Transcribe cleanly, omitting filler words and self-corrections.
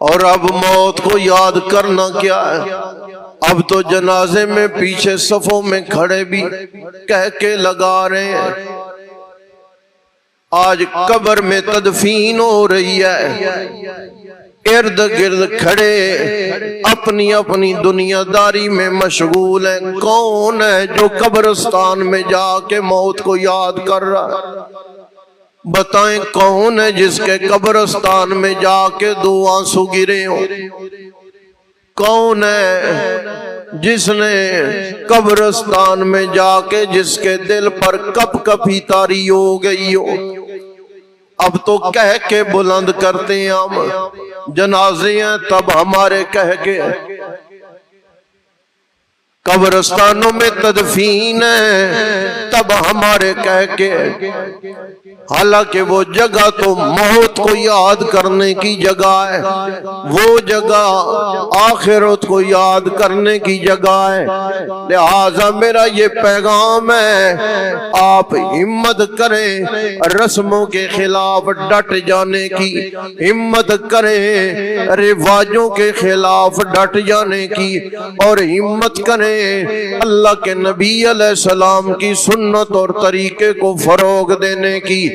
اور اب موت کو یاد کرنا کیا ہے؟ اب تو جنازے میں پیچھے صفوں میں کھڑے بھی کہہ کے لگا رہے ہیں آج قبر میں تدفین ہو رہی ہے، ارد گرد کھڑے اپنی اپنی دنیا داری میں مشغول ہیں۔ کون ہے جو قبرستان میں جا کے موت کو یاد کر رہا ہے؟ بتائیں کون ہے جس کے قبرستان میں جا کے دو آنسو گرے ہوں؟ کون ہے جس نے قبرستان میں جا کے جس کے دل پر کپ کپی طاری ہو گئی ہو؟ اب تو کہہ کے بلند کرتے ہیں ہم، جنازے ہیں تب ہمارے کہہ کے، قبرستانوں میں تدفین ہے تب ہمارے کہہ کے، حالانکہ وہ جگہ تو موت کو یاد کرنے کی جگہ ہے، وہ جگہ آخرت کو یاد کرنے کی جگہ ہے۔ لہٰذا میرا یہ پیغام ہے، آپ ہمت کریں رسموں کے خلاف ڈٹ جانے کی، ہمت کریں رواجوں کے خلاف ڈٹ جانے کی، اور ہمت کریں اللہ کے نبی علیہ السلام کی سنت اور طریقے کو فروغ دینے کی۔